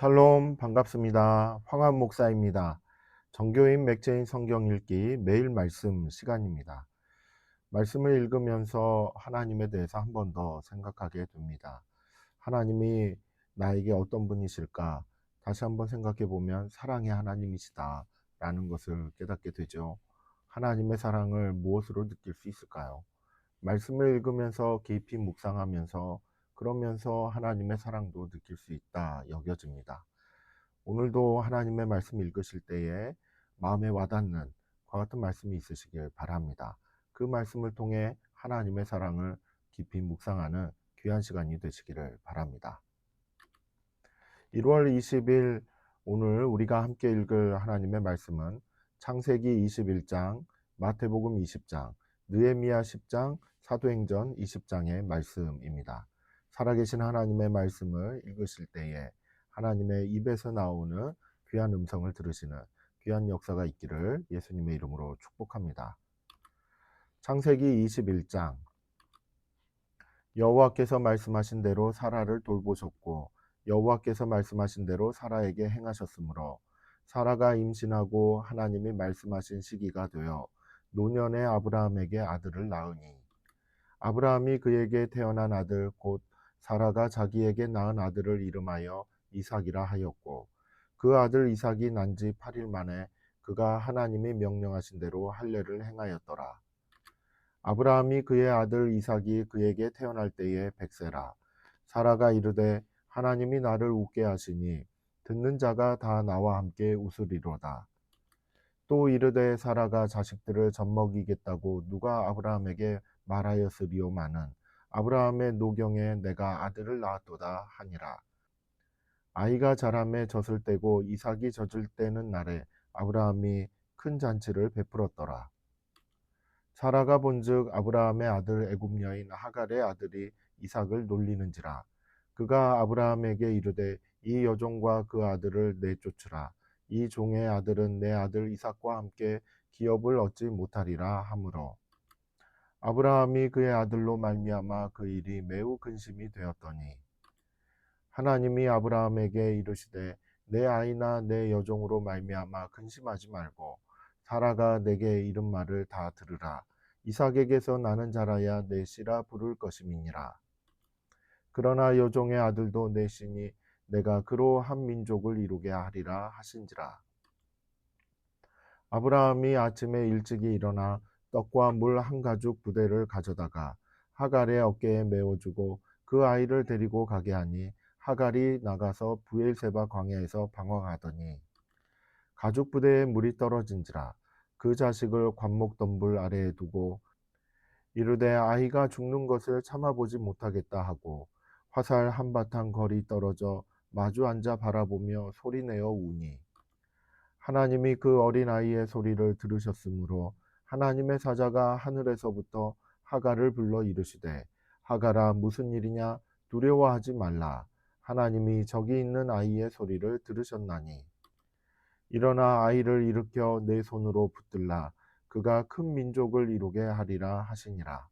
샬롬 반갑습니다. 황한 목사입니다. 정교인 맥제인 성경 읽기 매일 말씀 시간입니다. 말씀을 읽으면서 하나님에 대해서 한 번 더 생각하게 됩니다. 하나님이 나에게 어떤 분이실까? 다시 한번 생각해 보면 사랑의 하나님이시다 라는 것을 깨닫게 되죠. 하나님의 사랑을 무엇으로 느낄 수 있을까요? 말씀을 읽으면서 깊이 묵상하면서 그러면서 하나님의 사랑도 느낄 수 있다 여겨집니다. 오늘도 하나님의 말씀 읽으실 때에 마음에 와닿는 과 같은 말씀이 있으시길 바랍니다. 그 말씀을 통해 하나님의 사랑을 깊이 묵상하는 귀한 시간이 되시기를 바랍니다. 1월 20일 오늘 우리가 함께 읽을 하나님의 말씀은 창세기 21장, 마태복음 20장, 느헤미야 10장, 사도행전 20장의 말씀입니다. 살아계신 하나님의 말씀을 읽으실 때에 하나님의 입에서 나오는 귀한 음성을 들으시는 귀한 역사가 있기를 예수님의 이름으로 축복합니다. 창세기 21장 여호와께서 말씀하신 대로 사라를 돌보셨고 여호와께서 말씀하신 대로 사라에게 행하셨으므로 사라가 임신하고 하나님이 말씀하신 시기가 되어 노년의 아브라함에게 아들을 낳으니 아브라함이 그에게 태어난 아들 곧 사라가 자기에게 낳은 아들을 이름하여 이삭이라 하였고 그 아들 이삭이 난 지 8일 만에 그가 하나님이 명령하신 대로 할례를 행하였더라. 아브라함이 그의 아들 이삭이 그에게 태어날 때에 100세라. 사라가 이르되 하나님이 나를 웃게 하시니 듣는 자가 다 나와 함께 웃으리로다. 또 이르되 사라가 자식들을 젖먹이겠다고 누가 아브라함에게 말하였으리오마는 아브라함의 노경에 내가 아들을 낳았도다 하니라. 아이가 자라매 젖을 떼고 이삭이 젖을 떼는 날에 아브라함이 큰 잔치를 베풀었더라. 사라가 본즉 아브라함의 아들 애굽 여인 하갈의 아들이 이삭을 놀리는지라. 그가 아브라함에게 이르되 이 여종과 그 아들을 내쫓으라. 이 종의 아들은 내 아들 이삭과 함께 기업을 얻지 못하리라 하므로 아브라함이 그의 아들로 말미암아 그 일이 매우 근심이 되었더니 하나님이 아브라함에게 이르시되 내 아이나 내 여종으로 말미암아 근심하지 말고 사라가 내게 이른 말을 다 들으라. 이삭에게서 나는 자라야 내 씨라 부를 것임이니라. 그러나 여종의 아들도 내 씨니 내가 그로 한 민족을 이루게 하리라 하신지라. 아브라함이 아침에 일찍이 일어나 떡과 물 한 가죽 부대를 가져다가 하갈의 어깨에 메어주고 그 아이를 데리고 가게 하니 하갈이 나가서 브엘세바 광야에서 방황하더니 가죽 부대에 물이 떨어진지라. 그 자식을 관목덤불 아래에 두고 이르되 아이가 죽는 것을 참아보지 못하겠다 하고 화살 한바탕 거리 떨어져 마주 앉아 바라보며 소리내어 우니 하나님이 그 어린 아이의 소리를 들으셨으므로 하나님의 사자가 하늘에서부터 하갈을 불러 이르시되 하갈아 무슨 일이냐 두려워하지 말라. 하나님이 저기 있는 아이의 소리를 들으셨나니 일어나 아이를 일으켜 내 손으로 붙들라. 그가 큰 민족을 이루게 하리라 하시니라.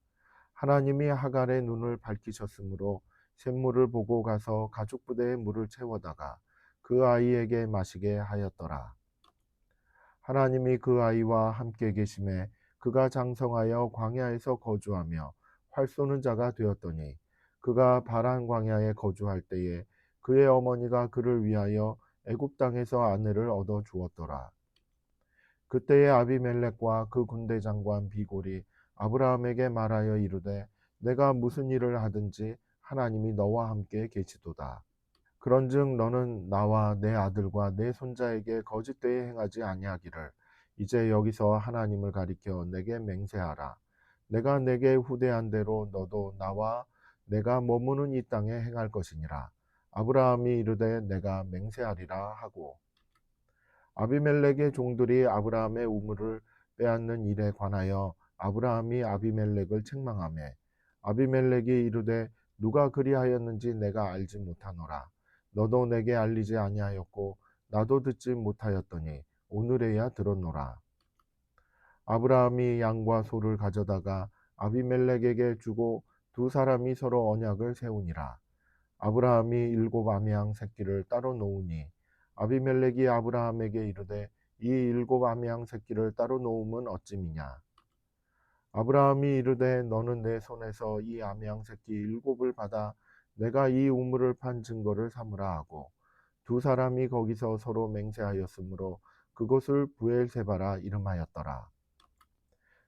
하나님이 하갈의 눈을 밝히셨으므로 샘물을 보고 가서 가죽 부대에 물을 채워다가 그 아이에게 마시게 하였더라. 하나님이 그 아이와 함께 계심에 그가 장성하여 광야에서 거주하며 활 쏘는 자가 되었더니 그가 바란 광야에 거주할 때에 그의 어머니가 그를 위하여 애굽 땅에서 아내를 얻어 주었더라. 그때에 아비멜렉과 그 군대 장관 비골이 아브라함에게 말하여 이르되 내가 무슨 일을 하든지 하나님이 너와 함께 계시도다. 그런즉 너는 나와 내 아들과 내 손자에게 거짓되이 행하지 아니하기를 이제 여기서 하나님을 가리켜 내게 맹세하라. 내가 내게 후대한 대로 너도 나와 내가 머무는 이 땅에 행할 것이니라. 아브라함이 이르되 내가 맹세하리라 하고 아비멜렉의 종들이 아브라함의 우물을 빼앗는 일에 관하여 아브라함이 아비멜렉을 책망하매 아비멜렉이 이르되 누가 그리하였는지 내가 알지 못하노라. 너도 내게 알리지 아니하였고 나도 듣지 못하였더니 오늘에야 들었노라. 아브라함이 양과 소를 가져다가 아비멜렉에게 주고 두 사람이 서로 언약을 세우니라. 아브라함이 일곱 아미양 새끼를 따로 놓으니 아비멜렉이 아브라함에게 이르되 이 일곱 아미양 새끼를 따로 놓음은 어찌미냐. 아브라함이 이르되 너는 내 손에서 이 아미양 새끼 일곱을 받아 내가 이 우물을 판 증거를 삼으라 하고 두 사람이 거기서 서로 맹세하였으므로 그곳을 부엘세바라 이름하였더라.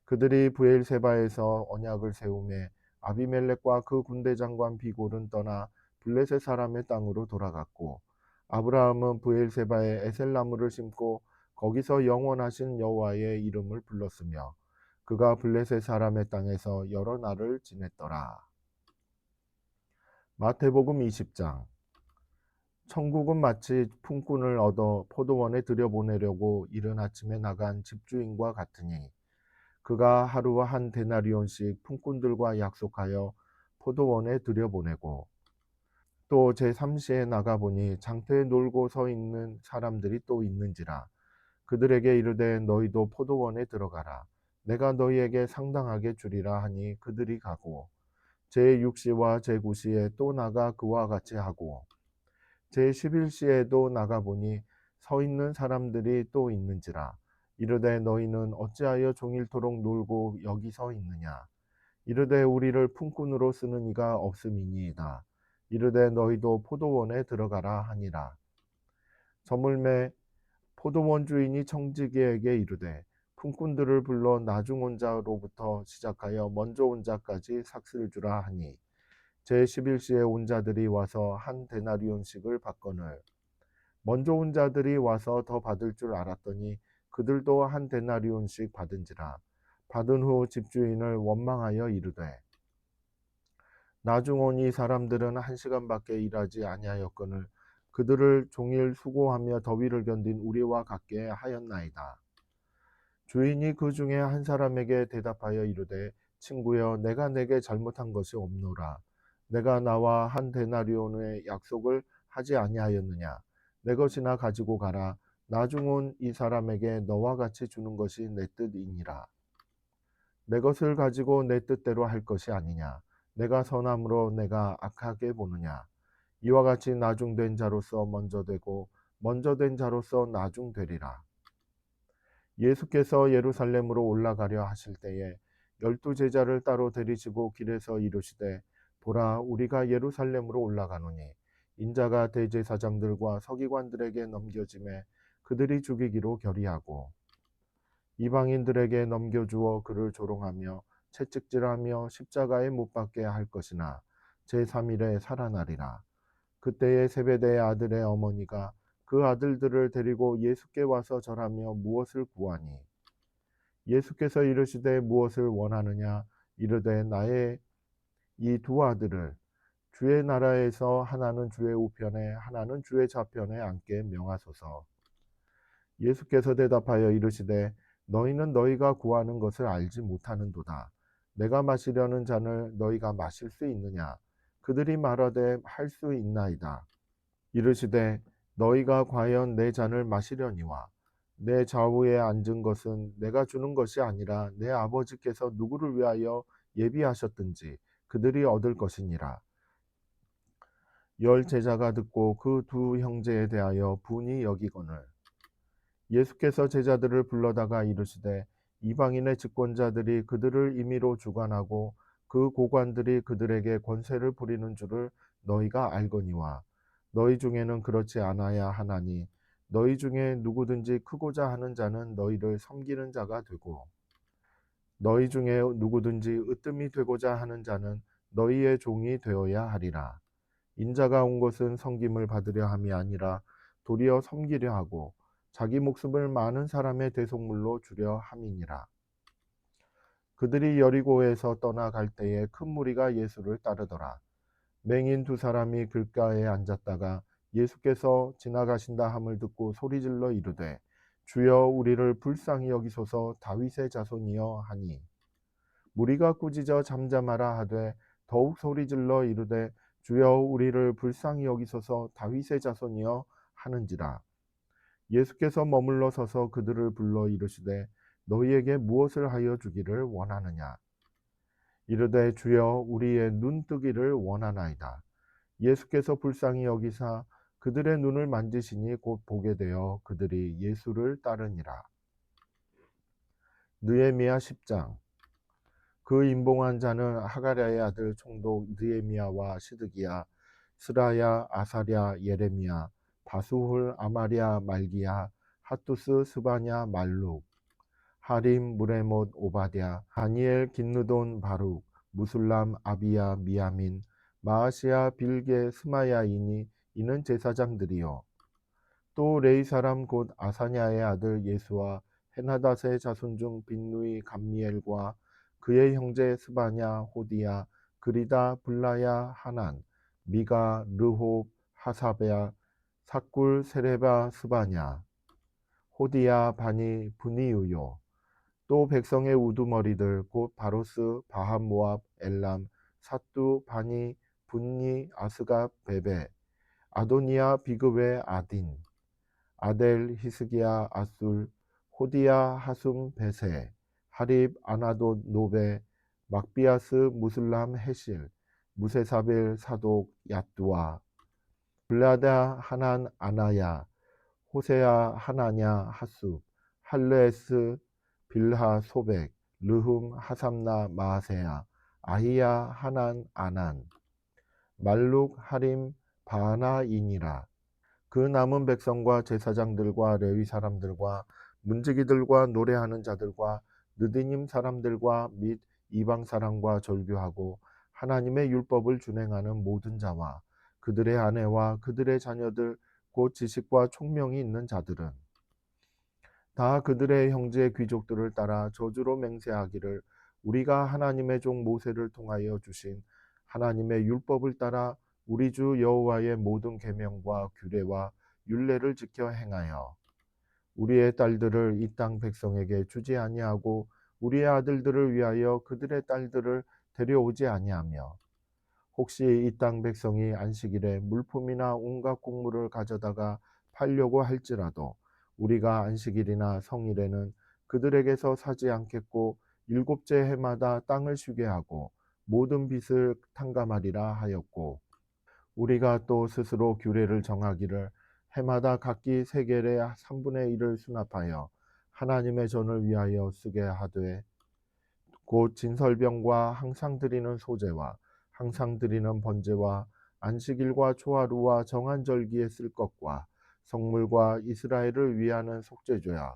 그들이 부엘세바에서 언약을 세우매 아비멜렉과 그 군대 장관 비골은 떠나 블레셋 사람의 땅으로 돌아갔고 아브라함은 부엘세바에 에셀나무를 심고 거기서 영원하신 여호와의 이름을 불렀으며 그가 블레셋 사람의 땅에서 여러 날을 지냈더라. 마태복음 20장. 천국은 마치 품꾼을 얻어 포도원에 들여보내려고 이른 아침에 나간 집주인과 같으니 그가 하루 한 데나리온씩 품꾼들과 약속하여 포도원에 들여보내고 또 제3시에 나가보니 장터에 놀고 서 있는 사람들이 또 있는지라 그들에게 이르되 너희도 포도원에 들어가라 내가 너희에게 상당하게 주리라 하니 그들이 가고 제6시와 제9시에 또 나가 그와 같이 하고 제11시에도 나가보니 서 있는 사람들이 또 있는지라 이르되 너희는 어찌하여 종일토록 놀고 여기 서 있느냐 이르되 우리를 품꾼으로 쓰는 이가 없음이니이다 이르되 너희도 포도원에 들어가라 하니라. 저물매 포도원 주인이 청지기에게 이르되 품꾼들을 불러 나중 온 자로부터 시작하여 먼저 온 자까지 삭슬 주라 하니 제11시에 온 자들이 와서 한 데나리온씩을 받거늘 먼저 온 자들이 와서 더 받을 줄 알았더니 그들도 한 데나리온씩 받은지라. 받은 후 집주인을 원망하여 이르되 나중 온 이 사람들은 1시간밖에 일하지 아니하였거늘 그들을 종일 수고하며 더위를 견딘 우리와 같게 하였나이다. 주인이 그 중에 한 사람에게 대답하여 이르되 친구여 내가 내게 잘못한 것이 없노라. 내가 나와 한 데나리온의 약속을 하지 아니하였느냐. 내 것이나 가지고 가라. 나중 온 이 사람에게 너와 같이 주는 것이 내 뜻이니라. 내 것을 가지고 내 뜻대로 할 것이 아니냐. 내가 선함으로 내가 악하게 보느냐. 이와 같이 나중된 자로서 먼저 되고 먼저 된 자로서 나중되리라. 예수께서 예루살렘으로 올라가려 하실 때에 12제자를 따로 데리시고 길에서 이르시되 보라 우리가 예루살렘으로 올라가노니 인자가 대제사장들과 서기관들에게 넘겨짐에 그들이 죽이기로 결의하고 이방인들에게 넘겨주어 그를 조롱하며 채찍질하며 십자가에 못 박게 할 것이나 제3일에 살아나리라. 그때에 세베대의 아들의 어머니가 그 아들들을 데리고 예수께 와서 절하며 무엇을 구하니 예수께서 이르시되 무엇을 원하느냐 이르되 나의 이 두 아들을 주의 나라에서 하나는 주의 우편에 하나는 주의 좌편에 앉게 명하소서. 예수께서 대답하여 이르시되 너희는 너희가 구하는 것을 알지 못하는도다. 내가 마시려는 잔을 너희가 마실 수 있느냐 그들이 말하되 할 수 있나이다. 이르시되 너희가 과연 내 잔을 마시려니와 내 좌우에 앉은 것은 내가 주는 것이 아니라 내 아버지께서 누구를 위하여 예비하셨든지 그들이 얻을 것이니라. 열 제자가 듣고 그 두 형제에 대하여 분이 여기거늘 예수께서 제자들을 불러다가 이르시되 이방인의 집권자들이 그들을 임의로 주관하고 그 고관들이 그들에게 권세를 부리는 줄을 너희가 알거니와 너희 중에는 그렇지 않아야 하나니 너희 중에 누구든지 크고자 하는 자는 너희를 섬기는 자가 되고 너희 중에 누구든지 으뜸이 되고자 하는 자는 너희의 종이 되어야 하리라. 인자가 온 것은 섬김을 받으려 함이 아니라 도리어 섬기려 하고 자기 목숨을 많은 사람의 대속물로 주려 함이니라. 그들이 여리고에서 떠나갈 때에 큰 무리가 예수를 따르더라. 맹인 두 사람이 길가에 앉았다가 예수께서 지나가신다 함을 듣고 소리질러 이르되 주여 우리를 불쌍히 여기소서 다윗의 자손이여 하니 무리가 꾸짖어 잠잠하라 하되 더욱 소리질러 이르되 주여 우리를 불쌍히 여기소서 다윗의 자손이여 하는지라. 예수께서 머물러 서서 그들을 불러 이르시되 너희에게 무엇을 하여 주기를 원하느냐 이르되 주여 우리의 눈 뜨기를 원하나이다. 예수께서 불쌍히 여기사 그들의 눈을 만지시니 곧 보게 되어 그들이 예수를 따르니라. 느헤미야 10장. 그 임봉한 자는 하가랴의 아들 총독 느헤미야와 시드기야, 스라야, 아사랴, 예레미야, 바수훌, 아마랴, 말기야, 핫투스, 스바냐, 말룩, 하림, 무레못, 오바댜, 다니엘, 긴느돈, 바룩, 무술람, 아비야, 미야민, 마아시야, 빌게, 스마야이니 이는 제사장들이요. 또 레이 사람 곧 아사냐의 아들 예수와 헤나닷의 자손 중 빈누이 감미엘과 그의 형제 스바냐, 호디야, 그리다, 블라야, 하난, 미가, 르홉, 하사베야, 삭굴, 세레바, 스바냐, 호디야, 바니, 분이유요. 또 백성의 우두머리들 곧 바로스, 바한 모압, 엘람, 사뚜, 바니, 분니, 아스갑, 베베, 아도니아, 비그웨, 아딘, 아델, 히스기야, 아술, 호디야, 하숨, 베세, 하립, 아나돗, 노베, 막비아스, 무슬람, 헤실, 무세사빌, 사독, 얏두아, 블라다, 하난, 아나야, 호세야, 하나냐, 하숲, 할르에스, 빌하, 소백, 르훔, 하삼나, 마아세야, 아히야, 하난, 아난, 말룩, 하림, 바하나이니라. 그 남은 백성과 제사장들과 레위 사람들과 문지기들과 노래하는 자들과 느디님 사람들과 및 이방 사람과 절규하고 하나님의 율법을 준행하는 모든 자와 그들의 아내와 그들의 자녀들 곧 지식과 총명이 있는 자들은 다 그들의 형제 귀족들을 따라 저주로 맹세하기를 우리가 하나님의 종 모세를 통하여 주신 하나님의 율법을 따라 우리 주 여호와의 모든 계명과 규례와 율례를 지켜 행하여 우리의 딸들을 이 땅 백성에게 주지 아니하고 우리의 아들들을 위하여 그들의 딸들을 데려오지 아니하며 혹시 이 땅 백성이 안식일에 물품이나 온갖 곡물을 가져다가 팔려고 할지라도 우리가 안식일이나 성일에는 그들에게서 사지 않겠고 일곱째 해마다 땅을 쉬게 하고 모든 빚을 탕감하리라 하였고 우리가 또 스스로 규례를 정하기를 해마다 각기 세겔의 3분의 1을 수납하여 하나님의 전을 위하여 쓰게 하되 곧 진설병과 항상 드리는 소제와 항상 드리는 번제와 안식일과 초하루와 정한 절기에 쓸 것과 성물과 이스라엘을 위하는 속죄조야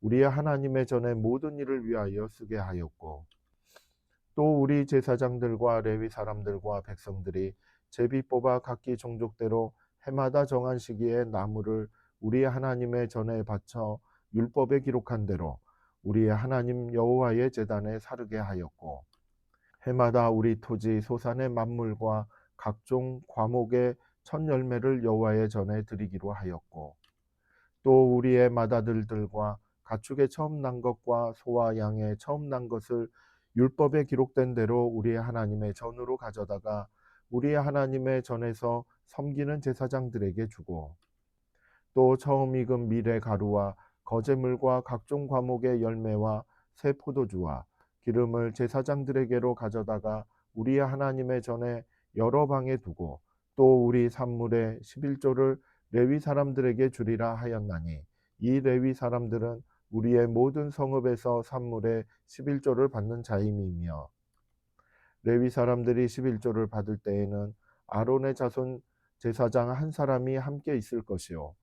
우리의 하나님의 전의 모든 일을 위하여 쓰게 하였고 또 우리 제사장들과 레위 사람들과 백성들이 제비 뽑아 각기 종족대로 해마다 정한 시기에 나무를 우리의 하나님의 전에 바쳐 율법에 기록한 대로 우리의 하나님 여호와의 제단에 사르게 하였고 해마다 우리 토지 소산의 만물과 각종 과목의 첫 열매를 여호와의 전에 드리기로 하였고 또 우리의 맏아들들과 가축의 처음 난 것과 소와 양의 처음 난 것을 율법에 기록된 대로 우리의 하나님의 전으로 가져다가 우리의 하나님의 전에서 섬기는 제사장들에게 주고 또 처음 익은 밀의 가루와 거제물과 각종 과목의 열매와 새 포도주와 기름을 제사장들에게로 가져다가 우리의 하나님의 전에 여러 방에 두고 또 우리 산물의 11조를 레위 사람들에게 주리라 하였나니 이 레위 사람들은 우리의 모든 성읍에서 산물의 11조를 받는 자임이며 레위 사람들이 11조를 받을 때에는 아론의 자손 제사장 한 사람이 함께 있을 것이요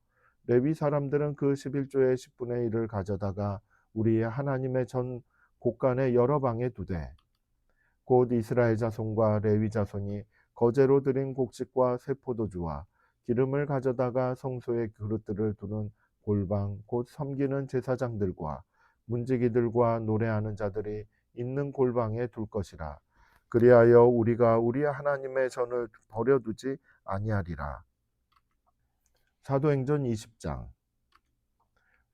레위 사람들은 그 11조의 10분의 1을 가져다가 우리의 하나님의 전 곳간의 여러 방에 두되 곧 이스라엘 자손과 레위 자손이 거제로 드린 곡식과 새 포도주와 기름을 가져다가 성소의 그릇들을 두는 골방 곧 섬기는 제사장들과 문지기들과 노래하는 자들이 있는 골방에 둘 것이라. 그리하여 우리가 우리 하나님의 전을 버려두지 아니하리라. 사도행전 20장.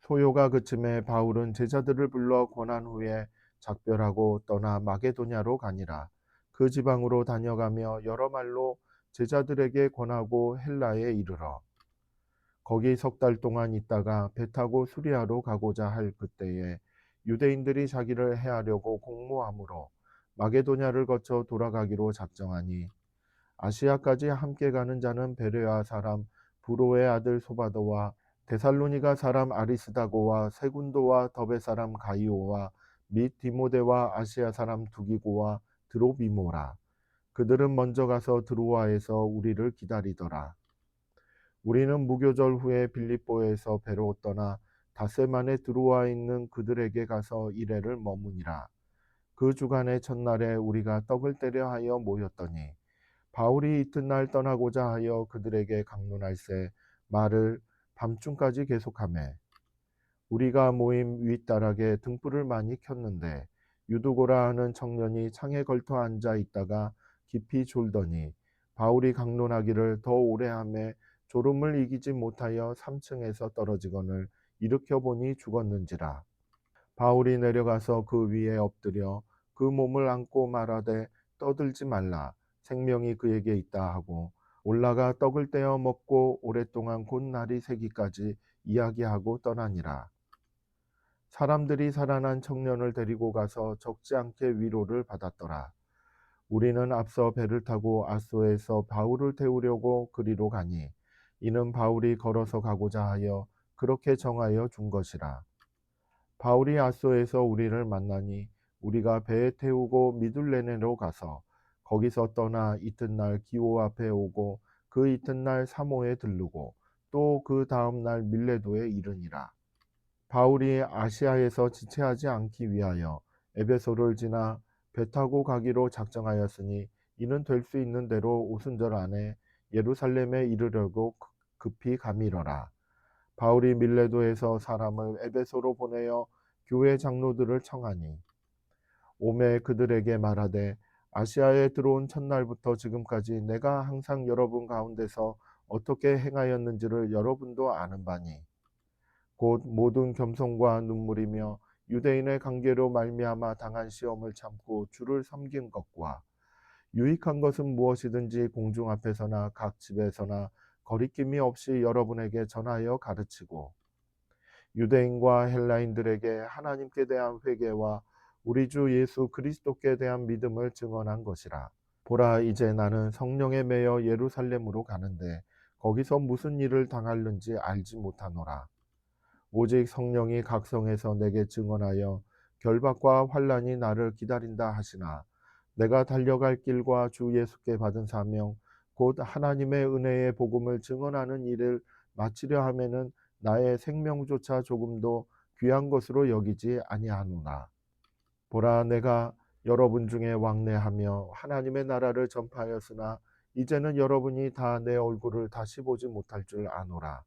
소요가 그침에 바울은 제자들을 불러 권한 후에 작별하고 떠나 마게도냐로 가니라. 그 지방으로 다녀가며 여러 말로 제자들에게 권하고 헬라에 이르러 거기 석 달 동안 있다가 배 타고 수리아로 가고자 할 그때에 유대인들이 자기를 해하려고 공모함으로 마게도냐를 거쳐 돌아가기로 작정하니 아시아까지 함께 가는 자는 베레아 사람 부로의 아들 소바도와 데살로니가 사람 아리스다고와 세군도와 더베 사람 가이오와 및 디모데와 아시아 사람 두기고와 드로비모라. 그들은 먼저 가서 드로아에서 우리를 기다리더라. 우리는 무교절 후에 빌립보에서 배로 떠나 닷새만에 드로아 있는 그들에게 가서 이레를 머무니라. 그 주간의 첫날에 우리가 떡을 떼려 하여 모였더니 바울이 이튿날 떠나고자 하여 그들에게 강론할새 말을 밤중까지 계속하매 우리가 모임 윗다락에 등불을 많이 켰는데 유두고라 하는 청년이 창에 걸터 앉아 있다가 깊이 졸더니 바울이 강론하기를 더 오래 하매 졸음을 이기지 못하여 3층에서 떨어지거늘 일으켜 보니 죽었는지라. 바울이 내려가서 그 위에 엎드려 그 몸을 안고 말하되 떠들지 말라 생명이 그에게 있다 하고 올라가 떡을 떼어 먹고 오랫동안 곧 날이 새기까지 이야기하고 떠나니라. 사람들이 살아난 청년을 데리고 가서 적지 않게 위로를 받았더라. 우리는 앞서 배를 타고 아소에서 바울을 태우려고 그리로 가니 이는 바울이 걸어서 가고자 하여 그렇게 정하여 준 것이라. 바울이 아소에서 우리를 만나니 우리가 배에 태우고 미둘레네로 가서 거기서 떠나 이튿날 기오 앞에 오고 그 이튿날 사모에 들르고 또 그 다음 날 밀레도에 이르니라. 바울이 아시아에서 지체하지 않기 위하여 에베소를 지나 배 타고 가기로 작정하였으니 이는 될 수 있는 대로 오순절 안에 예루살렘에 이르려고 급히 가미러라. 바울이 밀레도에서 사람을 에베소로 보내어 교회 장로들을 청하니 오매 그들에게 말하되 아시아에 들어온 첫날부터 지금까지 내가 항상 여러분 가운데서 어떻게 행하였는지를 여러분도 아는 바니 곧 모든 겸손과 눈물이며 유대인의 관계로 말미암아 당한 시험을 참고 주를 섬긴 것과 유익한 것은 무엇이든지 공중 앞에서나 각 집에서나 거리낌이 없이 여러분에게 전하여 가르치고 유대인과 헬라인들에게 하나님께 대한 회개와 우리 주 예수 그리스도께 대한 믿음을 증언한 것이라. 보라 이제 나는 성령에 매여 예루살렘으로 가는데 거기서 무슨 일을 당할는지 알지 못하노라. 오직 성령이 각성에서 내게 증언하여 결박과 환난이 나를 기다린다 하시나 내가 달려갈 길과 주 예수께 받은 사명 곧 하나님의 은혜의 복음을 증언하는 일을 마치려 하면은 나의 생명조차 조금도 귀한 것으로 여기지 아니하노라. 보라 내가 여러분 중에 왕래하며 하나님의 나라를 전파하였으나 이제는 여러분이 다 내 얼굴을 다시 보지 못할 줄 아노라.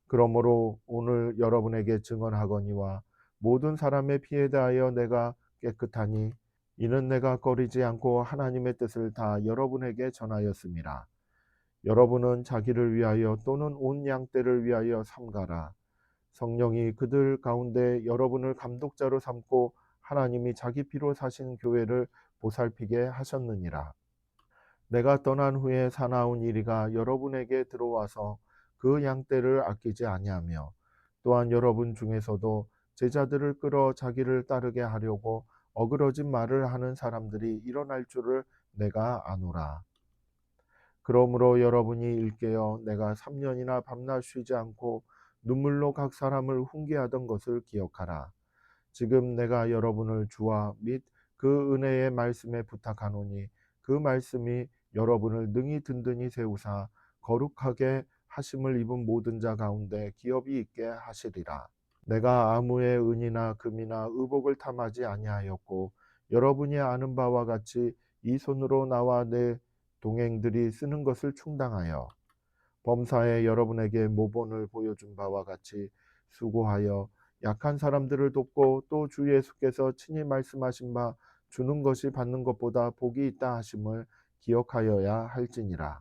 그러므로 오늘 여러분에게 증언하거니와 모든 사람의 피에 대하여 내가 깨끗하니 이는 내가 꺼리지 않고 하나님의 뜻을 다 여러분에게 전하였음이라. 여러분은 자기를 위하여 또는 온 양떼를 위하여 삼가라. 성령이 그들 가운데 여러분을 감독자로 삼고 하나님이 자기 피로 사신 교회를 보살피게 하셨느니라. 내가 떠난 후에 사나운 이리가 여러분에게 들어와서 그 양떼를 아끼지 아니하며 또한 여러분 중에서도 제자들을 끌어 자기를 따르게 하려고 어그러진 말을 하는 사람들이 일어날 줄을 내가 아노라. 그러므로 여러분이 일깨어 내가 3년이나 밤낮 쉬지 않고 눈물로 각 사람을 훈계하던 것을 기억하라. 지금 내가 여러분을 주와 및 그 은혜의 말씀에 부탁하노니 그 말씀이 여러분을 능히 든든히 세우사 거룩하게 하심을 입은 모든 자 가운데 기업이 있게 하시리라. 내가 아무의 은이나 금이나 의복을 탐하지 아니하였고 여러분이 아는 바와 같이 이 손으로 나와 내 동행들이 쓰는 것을 충당하여 범사에 여러분에게 모본을 보여준 바와 같이 수고하여 약한 사람들을 돕고 또 주 예수께서 친히 말씀하신 바 주는 것이 받는 것보다 복이 있다 하심을 기억하여야 할지니라.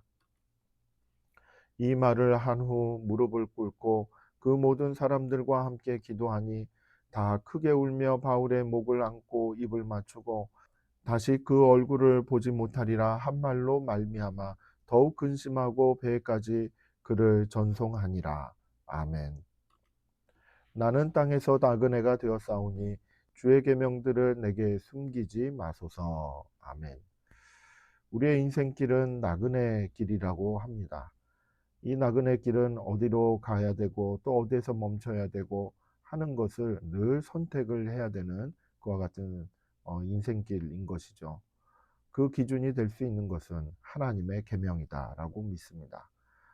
이 말을 한 후 무릎을 꿇고 그 모든 사람들과 함께 기도하니 다 크게 울며 바울의 목을 안고 입을 맞추고 다시 그 얼굴을 보지 못하리라 한 말로 말미암아 더욱 근심하고 배에까지 그를 전송하니라. 아멘. 나는 땅에서 나그네가 되었사오니 주의 계명들을 내게 숨기지 마소서. 아멘. 우리의 인생길은 나그네 길이라고 합니다. 이 나그네 길은 어디로 가야 되고 또 어디에서 멈춰야 되고 하는 것을 늘 선택을 해야 되는 그와 같은 인생길인 것이죠. 그 기준이 될 수 있는 것은 하나님의 계명이다라고 믿습니다.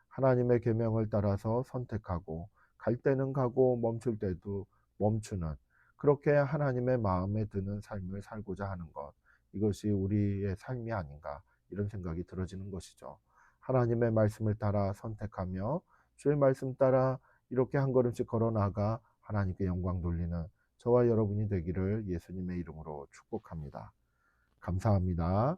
하나님의 계명을 따라서 선택하고 갈 때는 가고 멈출 때도 멈추는 그렇게 하나님의 마음에 드는 삶을 살고자 하는 것. 이것이 우리의 삶이 아닌가 이런 생각이 들어지는 것이죠. 하나님의 말씀을 따라 선택하며 주의 말씀 따라 이렇게 한 걸음씩 걸어 나가 하나님께 영광 돌리는 저와 여러분이 되기를 예수님의 이름으로 축복합니다. 감사합니다.